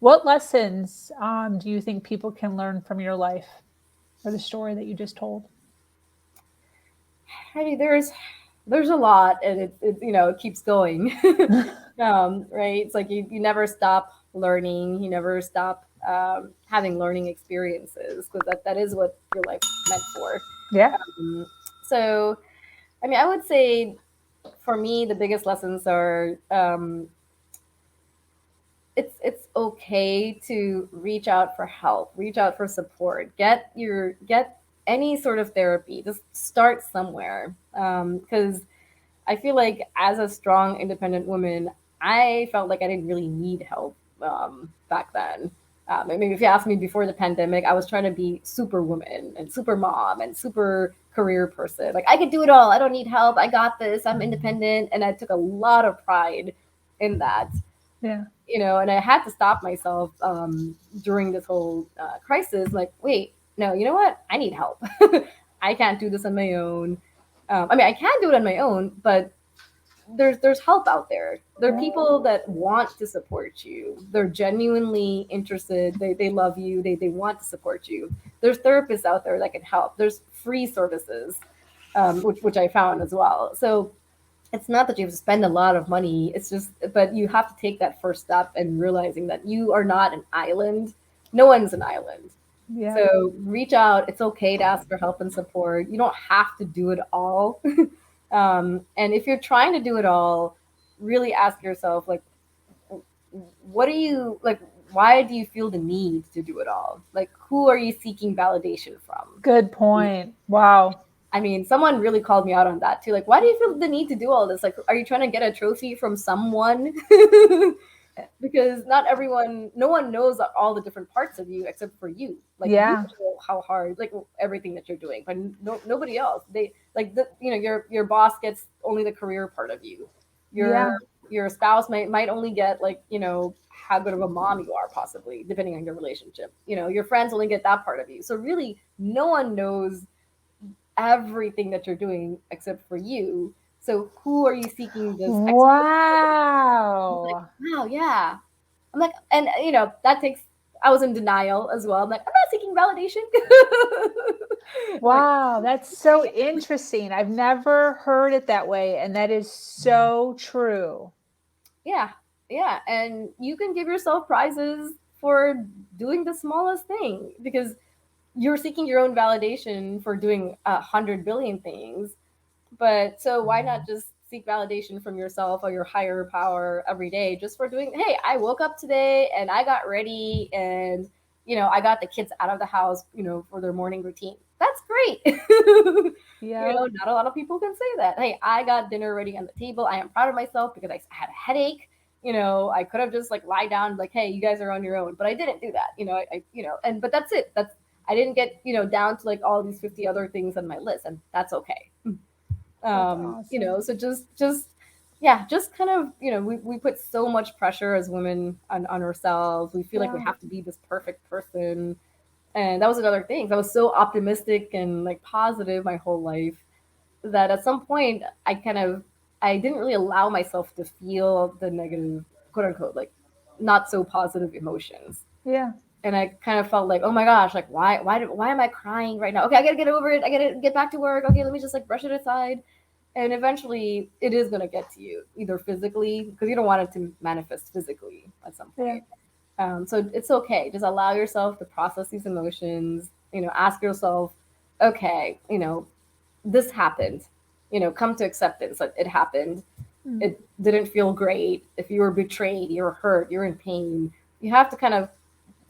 What lessons do you think people can learn from your life or the story that you just told? I mean, there's a lot, and it it keeps going. Right? It's like you never stop learning. You never stop having learning experiences, because that is what your life's meant for. Yeah. Um, so, I mean, I would say for me, the biggest lessons are it's okay to reach out for help, reach out for support, get any sort of therapy. Just start somewhere, because I feel like as a strong, independent woman, I felt like I didn't really need help back then. I mean, if you asked me before the pandemic, I was trying to be super woman and super mom and super career person. Like, I could do it all. I don't need help. I got this. I'm independent. And I took a lot of pride in that, Yeah. and I had to stop myself during this whole crisis. Like, wait, no, you know what? I need help. I can't do this on my own. I mean, I can do it on my own, but there's help out there. There are Yeah. people that want to support you. They're genuinely interested. They love you. They want to support you. There's therapists out there that can help. There's free services, which I found as well. So it's not that you have to spend a lot of money. It's just, but you have to take that first step and realizing that you are not an island. No one's an island. Yeah. So reach out. It's okay to ask for help and support. You don't have to do it all. And if you're trying to do it all, really ask yourself, like, what do you like? Why do you feel the need to do it all? Like, who are you seeking validation from? Good point. Wow. I mean, someone really called me out on that too. Like, why do you feel the need to do all this? Like, are you trying to get a trophy from someone? Because not everyone, no one knows all the different parts of you except for you. Like, you Yeah. know how hard, like everything that you're doing, but nobody else. They like your boss gets only the career part of you. Your Yeah. your spouse might only get, like, how good of a mom you are, possibly, depending on your relationship. Your friends only get that part of you. So really, no one knows everything that you're doing except for you. So who are you seeking this external? I'm like, Wow. wow, yeah. I'm like, and that takes. I was in denial as well. I'm like, I'm not seeking validation. Like, Wow. That's so interesting. I've never heard it that way. And that is so true. yeah, yeah, and you can give yourself prizes for doing the smallest thing, because you're seeking your own validation for doing 100 billion things. But so why not just seek validation from yourself or your higher power every day, just for doing, hey, I woke up today and I got ready, and I got the kids out of the house, for their morning routine. That's great. Yep. Not a lot of people can say that. Hey, I got dinner ready on the table. I am proud of myself because I had a headache. I could have just like lie down, like, hey, you guys are on your own, but I didn't do that. And but that's it. I didn't get down to like all these 50 other things on my list, and that's okay. That's awesome. So just yeah, just kind of, we put so much pressure as women on ourselves. We feel like we Yeah. have to be this perfect person. And that was another thing. I was so optimistic and like positive my whole life, that at some point I didn't really allow myself to feel the negative, quote unquote, like not so positive emotions. Yeah. And I kind of felt like, oh my gosh, like, why am I crying right now? Okay, I gotta get over it. I gotta get back to work. Okay, let me just like brush it aside. And eventually, it is gonna get to you, either physically, because you don't want it to manifest physically at some Yeah. point. So it's okay. Just allow yourself to process these emotions. Ask yourself, okay, this happened. Come to acceptance that it happened. Mm. It didn't feel great. If you were betrayed, you're hurt, you're in pain. You have to kind of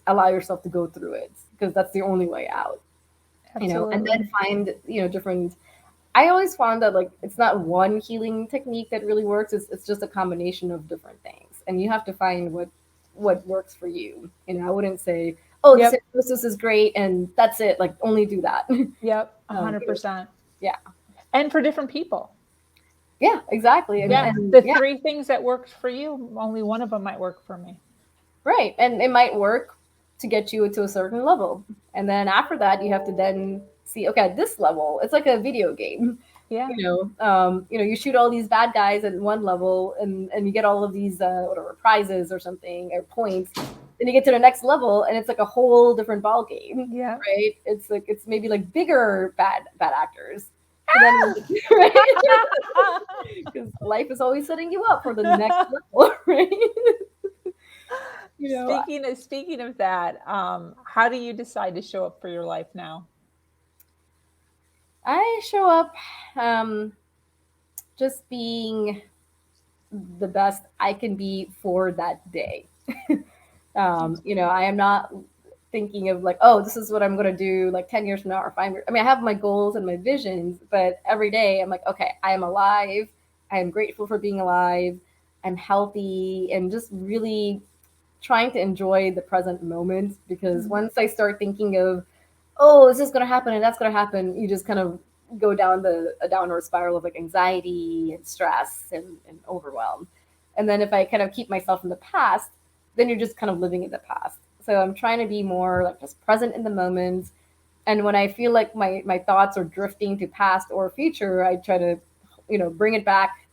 allow yourself to go through it, because that's the only way out. And then Absolutely. find different. I always found that, like, it's not one healing technique that really works. It's just a combination of different things, and you have to find what works for you. I wouldn't say, oh, this Yep. hypnosis is great and that's it. Like, only do that. Yep. A um, hundred you know, percent. yeah, And for different people. yeah, exactly, Yeah. and The yeah, three things that worked for you, only one of them might work for me. right. And it might work to get you to a certain level, and then after that, you have to then see, okay, at this level, it's like a video game. Yeah. You shoot all these bad guys at one level, and you get all of these whatever prizes or something, or points. then you get to the next level and it's like a whole different ball game, Yeah. right? It's like it's maybe like bigger bad actors. But then right? Because life is always setting you up for the next level, right? you know, Speaking of that, how do you decide to show up for your life now? I show up um just being the best I can be for that day. That's I am not thinking of like, oh, this is what I'm gonna do like 10 years from now or 5 years. I mean, I have my goals and my visions, but every day I'm like, okay, I am alive. I am grateful for being alive. I'm healthy and just really trying to enjoy the present moment because great. once I start thinking of, oh, this is gonna happen and that's gonna happen, you just kind of go down the a downward spiral of like anxiety and stress and overwhelm. And then if I kind of keep myself in the past, then you're just kind of living in the past. So I'm trying to be more like just present in the moment. And when I feel like my thoughts are drifting to past or future, I try to, bring it back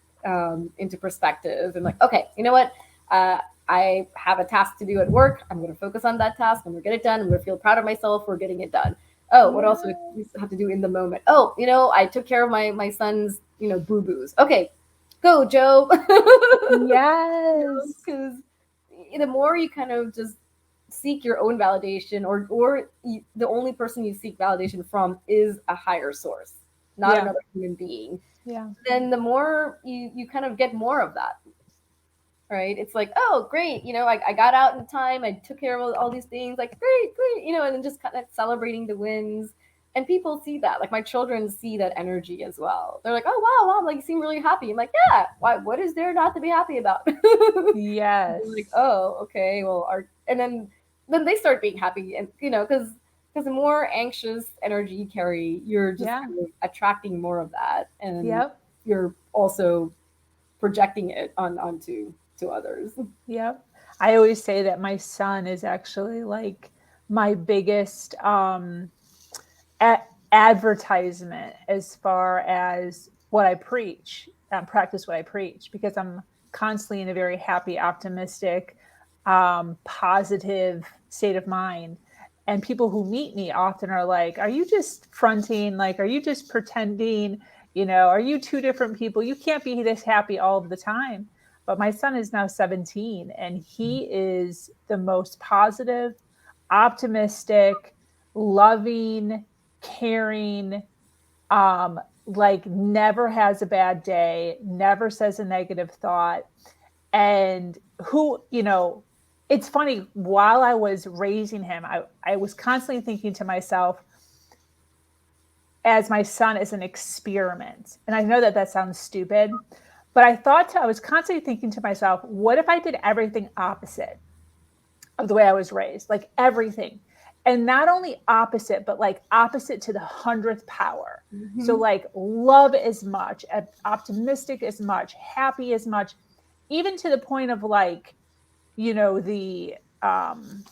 into perspective and like, okay, you know what? Uh, I have a task to do at work. I'm going to focus on that task. I'm going to get it done. I'm going to feel proud of myself for getting it done. Oh, what else do Yeah. we have to do in the moment? Oh, I took care of my son's, boo boos. Okay, go, Joe. Yes. Because the more you kind of just seek your own validation, or the only person you seek validation from is a higher source, not Yeah. another human being, Yeah. then the more you kind of get more of that, right? It's like, oh, great, I got out in time, I took care of all these things, like, great, great, and then just kind of celebrating the wins. And people see that, like my children see that energy as well. They're like, oh wow, wow, like you seem really happy. I'm like, yeah, why, what is there not to be happy about? They're like, Yes. oh, okay, well, and then they start being happy, and because the more anxious energy you carry, you're just Yeah. kind of attracting more of that, and Yep. you're also projecting it onto to others. Yep. I always say that my son is actually like my biggest a- advertisement as far as what I preach, practice what I preach, because I'm constantly in a very happy, optimistic, positive state of mind. And people who meet me often are like, are you just fronting? Like, are you just pretending? Are you two different people? You can't be this happy all of the time. But my son is now 17 and he is the most positive, optimistic, loving, caring, like never has a bad day, never says a negative thought. And it's funny, while I was raising him, I was constantly thinking to myself, as my son is an experiment. And I know that that sounds stupid, but I was constantly thinking to myself, what if I did everything opposite of the way I was raised? Like everything. And not only opposite, but like opposite to the 100th power. So, Mm-hmm. like, love as much, optimistic as much, happy as much, even to the point of like, you know, the, um,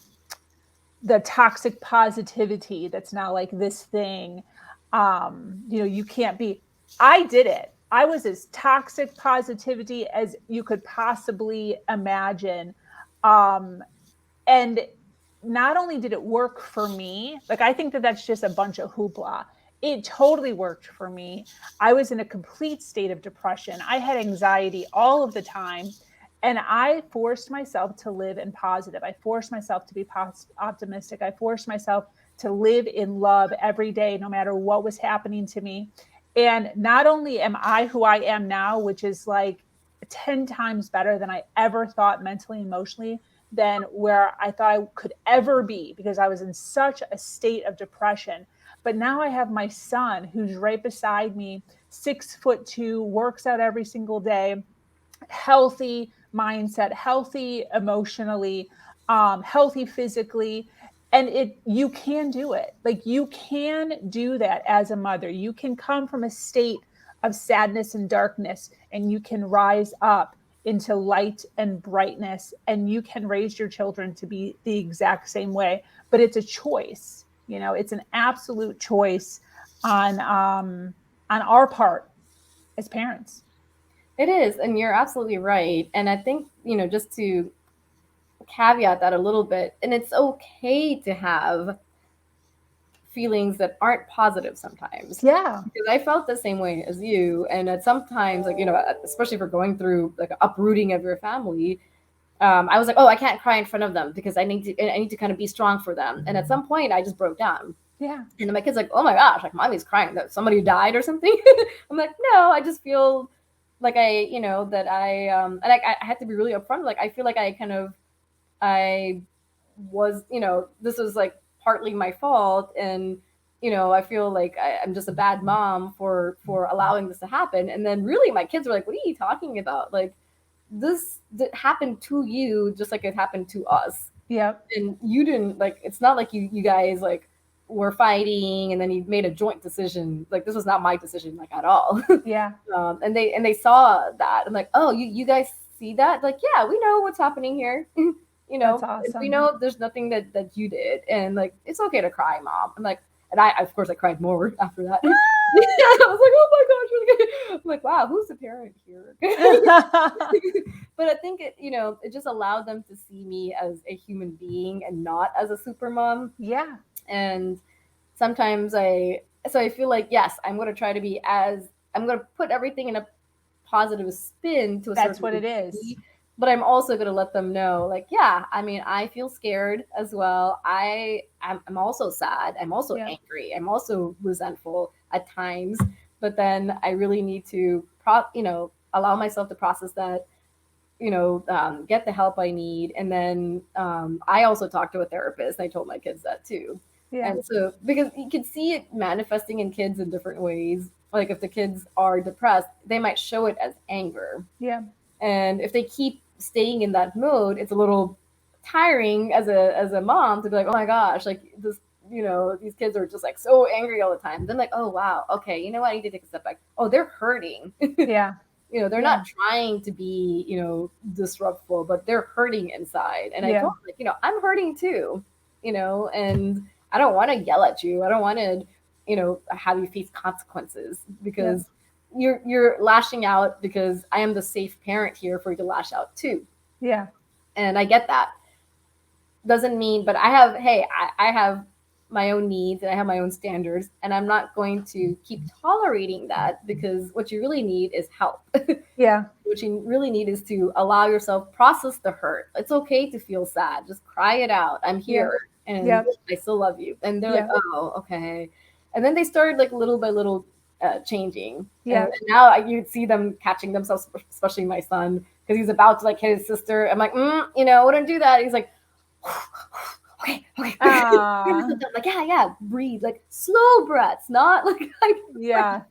the toxic positivity that's now like this thing. You can't be. I did it. I was as toxic positivity as you could possibly imagine. Um, and not only did it work for me, like I think that that's just a bunch of hoopla. It totally worked for me. I was in a complete state of depression. I had anxiety all of the time. And I forced myself to live in positive. I forced myself to be optimistic. I forced myself to live in love every day, no matter what was happening to me. And not only am I who I am now, which is like 10 times better than I ever thought mentally, emotionally, than where I thought I could ever be because I was in such a state of depression. But now I have my son who's right beside me, 6'2", works out every single day, healthy mindset, healthy emotionally, healthy physically. And you can do it. Like you can do that as a mother. You can come from a state of sadness and darkness, and you can rise up into light and brightness, and you can raise your children to be the exact same way. But it's a choice. It's an absolute choice on our part as parents. It is, and you're absolutely right. And I think, just to caveat that a little bit, and it's okay to have feelings that aren't positive sometimes, Yeah. because I felt the same way as you. And at sometimes, like, especially if you're going through like uprooting of your family, I was like, oh, I can't cry in front of them because I need to kind of be strong for them. And at some point I just broke down. Yeah. And then my kid's like, oh my gosh, like mommy's crying that somebody died or something. I'm like, no, I just feel like that and I had to be really upfront. Like, I feel like I was, this was like partly my fault. And, I feel like I'm just a bad mom for allowing this to happen. And then really my kids were like, what are you talking about? Like, this happened to you just like it happened to us. Yep. And you didn't, like, it's not like you guys like were fighting and then you made a joint decision. Like, this was not my decision, like, at all. Yeah. And they saw that. I'm like, oh, you guys see that? Like, yeah, we know what's happening here. That's We awesome. know there's nothing that you did, and like, it's okay to cry, mom. I'm like, and I, of course, I cried more after that. I was like, oh my gosh, really good. I'm like, wow, who's the parent here? But I think it just allowed them to see me as a human being and not as a super mom. Yeah. And sometimes I feel like, yes, I'm going to put everything in a positive spin to a That's certain what it is. degree, but I'm also going to let them know, like, yeah, I mean, I feel scared as well. I'm also sad. I'm also Yeah. angry. I'm also resentful at times, but then I really need to allow myself to process that, get the help I need. And then I also talked to a therapist. I told my kids that too. Yeah. And so, because you can see it manifesting in kids in different ways. Like, if the kids are depressed, they might show it as anger. Yeah. And if they keep staying in that mode, it's a little tiring as a mom to be like, oh my gosh, like this, these kids are just like so angry all the time. Then, like, oh wow, okay, you know what? I need to take a step back. Oh, they're hurting. Yeah. They're Yeah. not trying to be, disruptful, but they're hurting inside. And I Yeah. told them, like, I'm hurting too, and I don't want to yell at you. I don't want to, have you face consequences Yeah. because you're lashing out because I am the safe parent here for you to lash out too. Yeah. And I get that. Doesn't mean, but I have my own needs and I have my own standards, and I'm not going to keep tolerating that, because what you really need is help. Yeah. What you really need is to allow yourself process the hurt. It's okay to feel sad. Just cry it out. I'm Yeah. here and Yeah. I still love you. And they're like, Yeah. oh, okay. And then they started, like, little by little changing. And Yeah. now you'd see them catching themselves, especially my son, because he's about to like hit his sister. I'm like, wouldn't do that. He's like, okay, okay. Ah. I'm like, yeah, yeah, breathe, like slow breaths, not like, Yeah.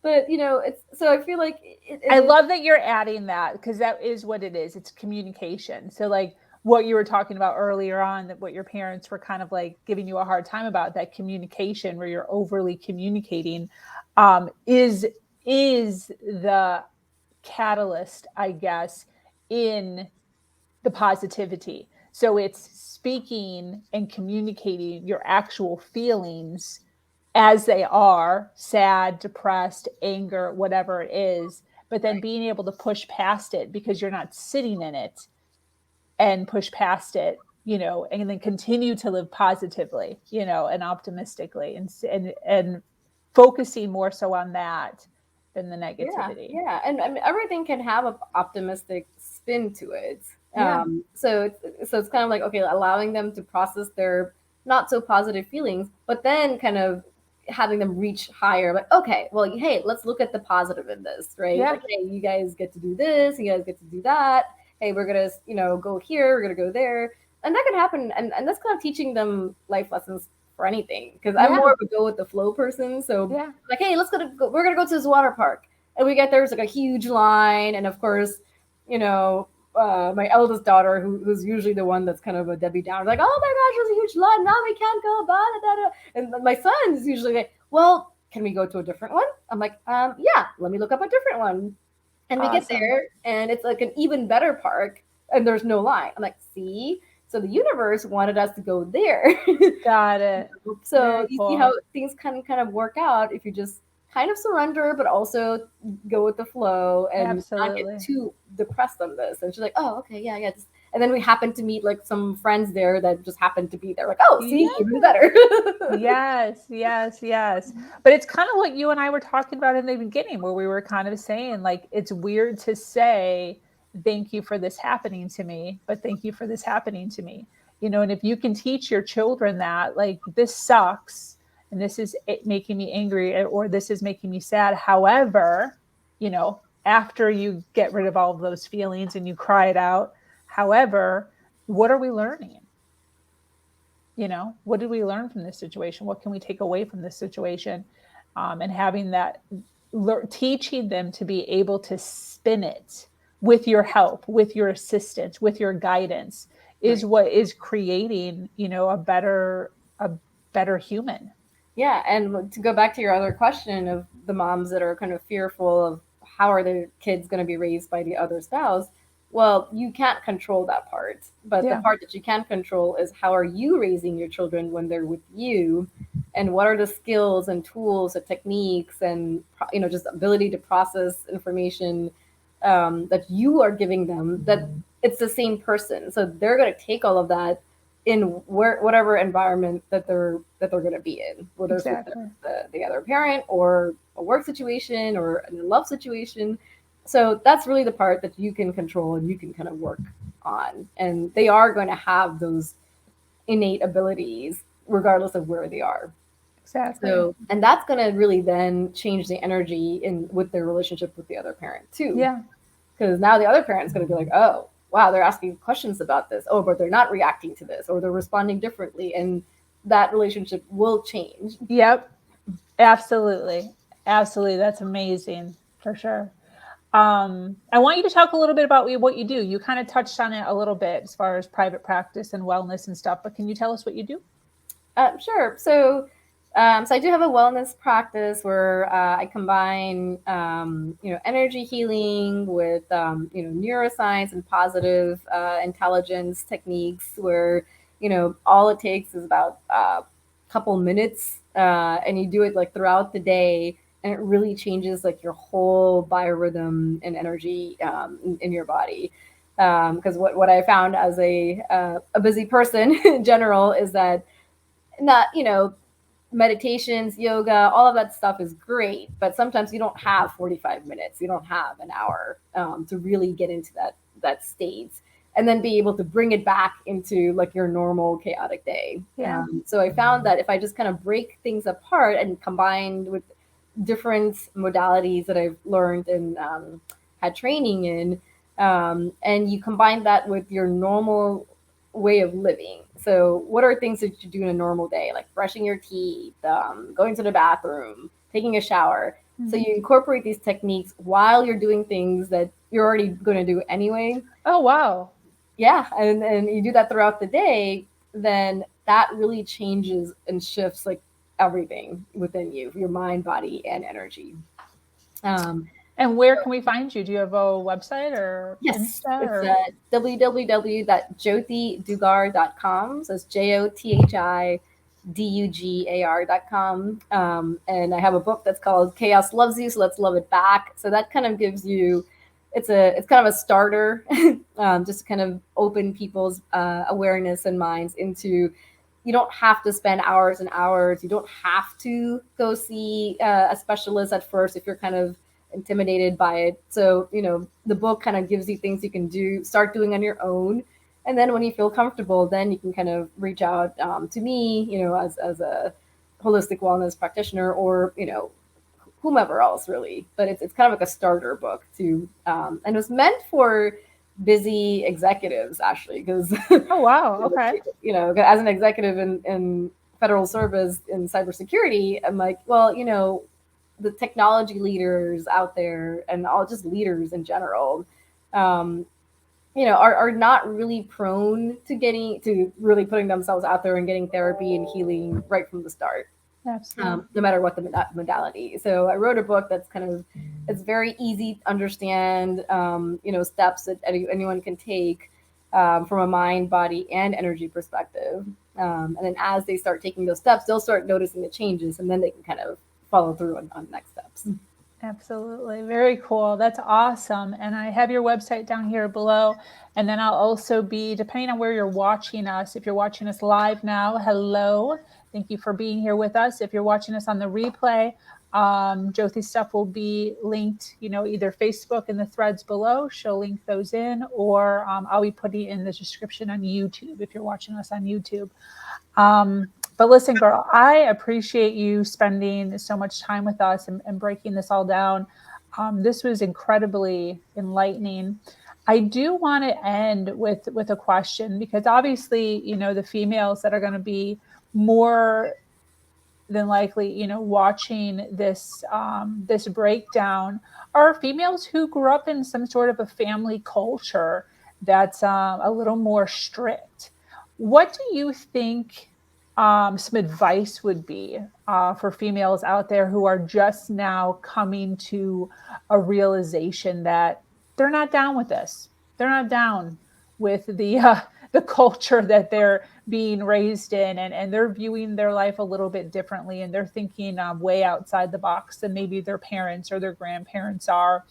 but it's, so I feel like it I is. love that you're adding that, because that is what it is. It's communication. So, like what you were talking about earlier on, that what your parents were kind of like giving you a hard time about, that communication where you're overly communicating, is the catalyst, I guess, in the positivity. So it's speaking and communicating your actual feelings as they are: sad, depressed, anger, whatever it is, but then being able to push past it because you're not sitting in it, and push past it, and then continue to live positively, and optimistically, and focusing more so on that than the Yeah, negativity. yeah, and I mean, everything can have an optimistic spin to it. Yeah. So it's kind of like, okay, allowing them to process their not so positive feelings, but then kind of having them reach higher. Like, okay, well, hey, let's look at the positive in this, right? Yeah. Like, hey, you guys get to do this, you guys get to do that. Hey, we're gonna, go here, we're gonna go there, and that can happen. And that's kind of teaching them life lessons for anything, because I'm Yeah. more of a go with the flow person. So, Yeah. like, hey, we're gonna go to this water park. And we get there, it's like a huge line. And of course, you know, my eldest daughter, who's usually the one that's kind of a Debbie Downer, like, oh my gosh, there's a huge line. Now we can't go. Blah, blah, blah. And my son is usually like, well, can we go to a different one? I'm like, yeah, let me look up a different one. And we get Awesome. there, and it's like an even better park, and there's no line. I'm like, see? So the universe wanted us to go there. Got it. So Very you see how cool. things can kind of work out if you just kind of surrender, but also go with the flow and not get Absolutely. too depressed on this. And she's like, oh, okay, yeah, yeah. And then we happened to meet like some friends there that just happened to be there. Like, oh, see, Yeah. even better. Yes, yes, yes. But it's kind of what you and I were talking about in the beginning, where we were kind of saying, like, it's weird to say, thank you for this happening to me, but thank you for this happening to me. And if you can teach your children that, like, this sucks and this is making me angry or this is making me sad. However, after you get rid of all of those feelings and you cry it out, however, what are we learning? What did we learn from this situation? What can we take away from this situation? And having that, teaching them to be able to spin it with your help, with your assistance, with your guidance is Right. what is creating, a better human. Yeah, and to go back to your other question of the moms that are kind of fearful of how are their kids going to be raised by the other spouse, well, you can't control that part. But the Yeah, part that you can control is how are you raising your children when they're with you, and what are the skills and tools and techniques and just ability to process information that you are giving them. That it's the same person, so they're going to take all of that in whatever environment that they're going to be in, whether it's with exactly. the other parent or a work situation or a love situation. So that's really the part that you can control and you can kind of work on, and they are going to have those innate abilities regardless of where they are. Exactly. So, and that's going to really then change the energy in with their relationship with the other parent too, Yeah, because now the other parent's going to be like, oh, wow, they're asking questions about this. Oh, but they're not reacting to this, or they're responding differently, and that relationship will change. yep, absolutely. Absolutely. That's amazing for sure. I want you to talk a little bit about what you do. You kind of touched on it a little bit as far as private practice and wellness and stuff, but can you tell us what you do? Sure. So I do have a wellness practice where I combine, energy healing with, neuroscience and positive intelligence techniques. Where all it takes is about a couple minutes, and you do it like throughout the day, and it really changes like your whole biorhythm and energy in your body. Because what I found as a busy person in general is that not meditations, yoga, all of that stuff is great, but sometimes you don't have 45 minutes, you don't have an hour to really get into that state and then be able to bring it back into like your normal chaotic day. Yeah. So I found that if I just kind of break things apart and combined with different modalities that I've learned and had training in, and you combine that with your normal way of living. So, what are things that you do in a normal day, like brushing your teeth, going to the bathroom, taking a shower? So, Mhm. you incorporate these techniques while you're doing things that you're already going to do anyway. Oh, wow. Yeah, and you do that throughout the day, then that really changes and shifts like everything within you, your mind, body, and energy. Um, And where can we find you? Do you have a website or Yes, Insta it's or? www.jothidugar.com. So it's JOTHIDUGAR.com. And I have a book that's called Chaos Loves You, so let's love it back. So that kind of gives you, it's kind of a starter, just to kind of open people's awareness and minds into. You don't have to spend hours and hours. You don't have to go see a specialist at first if you're kind of intimidated by it. So, the book kind of gives you things you can start doing on your own. And then when you feel comfortable, then you can kind of reach out to me, as a holistic wellness practitioner or, whomever else really. But it's kind of like a starter book too. And it was meant for busy executives actually, because, Oh, wow. Okay. as an executive in federal service in cybersecurity, I'm like, well, the technology leaders out there and all just leaders in general, um, are not really prone to getting to really putting themselves out there and getting therapy and healing right from the start, Absolutely. no matter what the modality. So I wrote a book that's kind of it's very easy to understand, steps that anyone can take from a mind, body, and energy perspective. And then as they start taking those steps, they'll start noticing the changes, and then they can kind of follow through on next steps. Absolutely. Very cool. That's awesome. And I have your website down here below. And then I'll also be, depending on where you're watching us, if you're watching us live now, hello. Thank you for being here with us. If you're watching us on the replay, Jyothi's stuff will be linked, either Facebook in the threads below. She'll link those in, or I'll be putting it in the description on YouTube if you're watching us on YouTube. But listen, girl, I appreciate you spending so much time with us and breaking this all down. This was incredibly enlightening. I do want to end with a question, because obviously, the females that are going to be more than likely, watching this breakdown are females who grew up in some sort of a family culture that's a little more strict. What do you think some advice would be for females out there who are just now coming to a realization that they're not down with this? They're not down with the culture that they're being raised in, and they're viewing their life a little bit differently, and they're thinking way outside the box than maybe their parents or their grandparents are.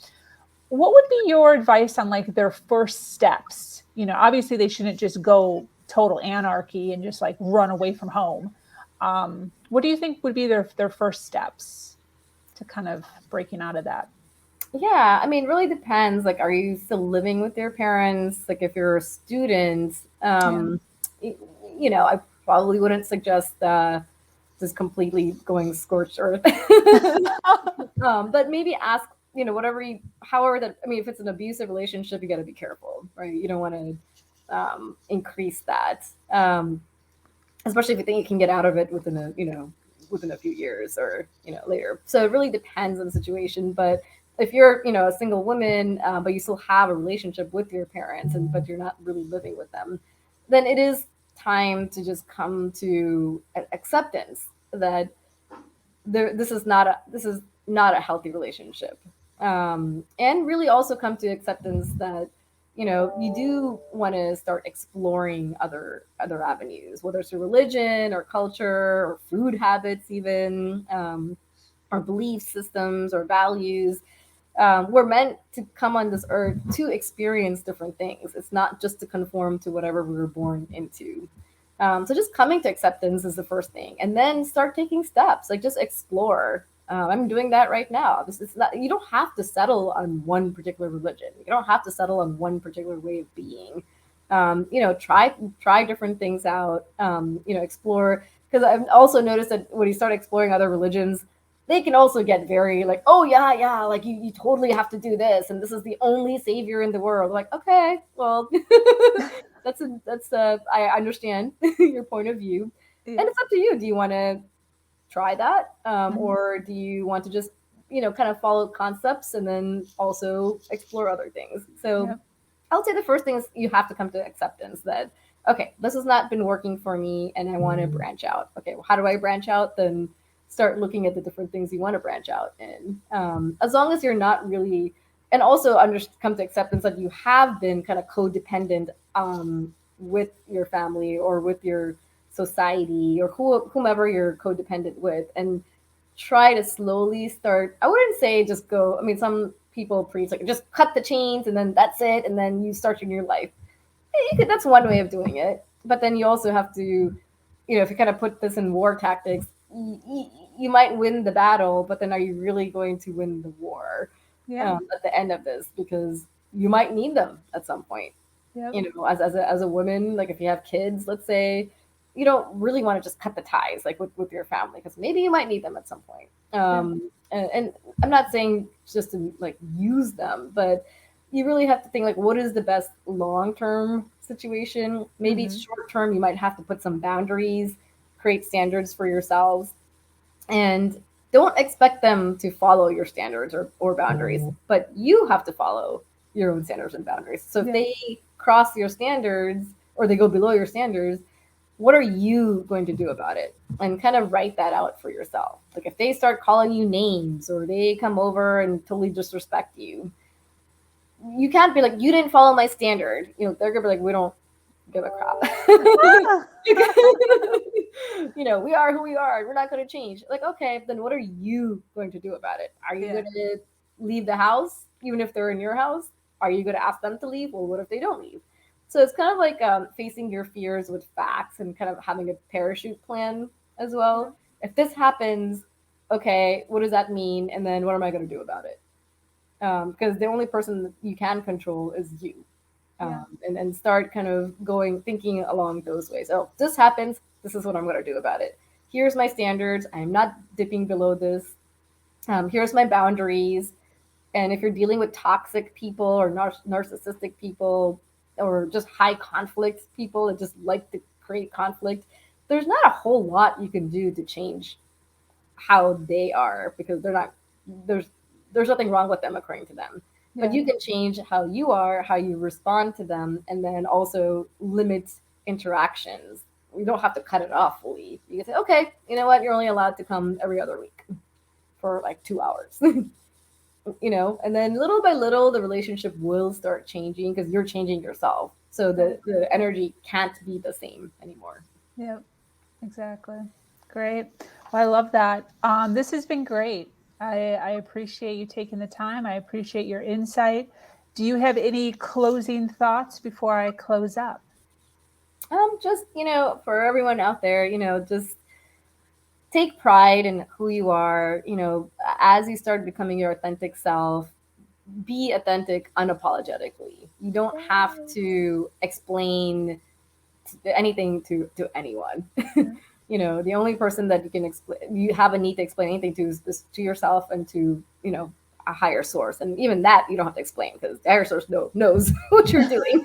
What would be your advice on like their first steps? Obviously they shouldn't just go total anarchy and just like run away from home. What do you think would be their first steps to kind of breaking out of that? Yeah, I mean, really depends. Like, are you still living with your parents? Like, if you're a student, Yeah. y- I probably wouldn't suggest just completely going scorched earth. But maybe ask, whatever you, however that. I mean, if it's an abusive relationship, you got to be careful, right? You don't want to increase that, especially if you think you can get out of it within a few years or later. So it really depends on the situation, but if you're a single woman, but you still have a relationship with your parents, but you're not really living with them, then it is time to just come to acceptance that this is not a healthy relationship, and really also come to acceptance that you do want to start exploring other avenues, whether it's through religion or culture or food habits, even, or belief systems or values. We're meant to come on this earth to experience different things. It's not just to conform to whatever we were born into. So just coming to acceptance is the first thing, and then start taking steps. Like just explore. I'm doing that right now. This is not. You don't have to settle on one particular religion. You don't have to settle on one particular way of being. Try different things out. Explore, because I've also noticed that when you start exploring other religions, they can also get very like, oh yeah, yeah, like you totally have to do this, and this is the only savior in the world. Like, okay, well, I understand your point of view, Yeah. and it's up to you. Do you want to try that, Mhm. or do you want to just kind of follow concepts and then also explore other things? So Yep. I would say the first thing is you have to come to acceptance that, okay, this has not been working for me and I want to branch out. Okay, well, how do I branch out? Then start looking at the different things you want to branch out in. As long as you're not really, and also come to acceptance that you have been kind of codependent, with your family or with your society or whomever you're codependent with, and try to slowly start. I wouldn't say just go. I mean, some people preach like just cut the chains and then that's it, and then you start your new life. That's one way of doing it. But then you also have to, if you kind of put this in war tactics, you might win the battle, but then are you really going to win the war, Yeah. at the end of this? Because you might need them at some point. Yep. As a woman, like if you have kids, let's say, you don't really want to just cut the ties like with your family, because maybe you might need them at some point. Yeah. And I'm not saying just to like use them, but you really have to think like what is the best long term situation. Maybe Hmm. short term you might have to put some boundaries, create standards for yourselves, and don't expect them to follow your standards or boundaries, but you have to follow your own standards and boundaries. So if Yeah. they cross your standards or they go below your standards, what are you going to do about it? And kind of write that out for yourself. Like if they start calling you names or they come over and totally disrespect you, you can't be like, you didn't follow my standard. They're gonna be like, give a crap. Ah. We are who we are. We're not going to change. Like, okay, then what are you going to do about it? Are you Yeah. going to leave the house, even if they're in your house? Are you going to ask them to leave? Well, what if they don't leave? So it's kind of like facing your fears with facts and kind of having a parachute plan as Yeah. well. If this happens, okay, what does that mean? And then what am I going to do about it? Because the only person that you can control is you. Yeah. And start kind of thinking along those ways. Oh, this happens. This is what I'm going to do about it. Here's my standards. I'm not dipping below this. Here's my boundaries. And if you're dealing with toxic people or narcissistic people or just high conflict people that just like to create conflict, there's not a whole lot you can do to change how they are because they're not there's there's nothing wrong with them according to them. But Yeah. you can change how you are, how you respond to them, and then also limit interactions. You don't have to cut it off fully. You can say, okay, you know what, you're only allowed to come every other week for like 2 hours. And then little by little the relationship will start changing because you're changing yourself. So the energy can't be the same anymore. Yeah. Exactly. Great. Well, I love that. This has been great. I appreciate you taking the time. I appreciate your insight. Do you have any closing thoughts before I close up? Just for everyone out there, just take pride in who you are. As you start becoming your authentic self, be authentic unapologetically. You don't have to explain anything to anyone. Yeah. The only person that you have a need to explain anything to is to yourself and to a higher source, and even that you don't have to explain because the higher source knows what you're doing.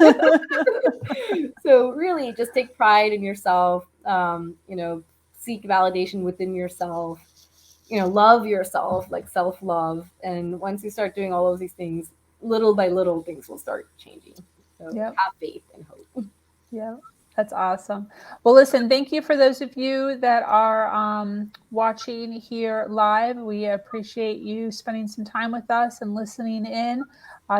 So really, just take pride in yourself. Seek validation within yourself. Love yourself, like self love, and once you start doing all of these things, little by little, things will start changing. So Yep. have faith and hope. Yeah, that's awesome. Well, listen, thank you for those of you that are watching here live. We appreciate you spending some time with us and listening in.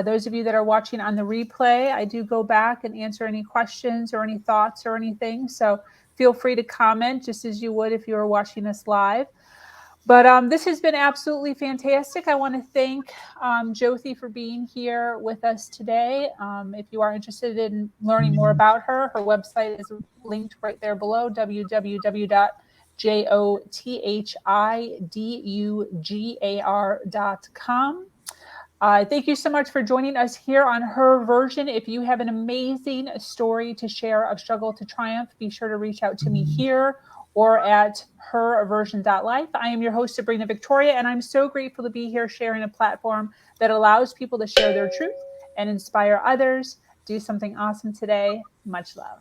Those of you that are watching on the replay, I do go back and answer any questions or any thoughts or anything. So feel free to comment just as you would if you were watching us live. But this has been absolutely fantastic. I want to thank Jothi for being here with us today. If you are interested in learning more about her, her website is linked right there below, www.jotidugar.com. Thank you so much for joining us here on Her Version. If you have an amazing story to share of struggle to triumph, be sure to reach out to me here or at herversion.life. I am your host, Sabrina Victoria, and I'm so grateful to be here sharing a platform that allows people to share their truth and inspire others. Do something awesome today. Much love.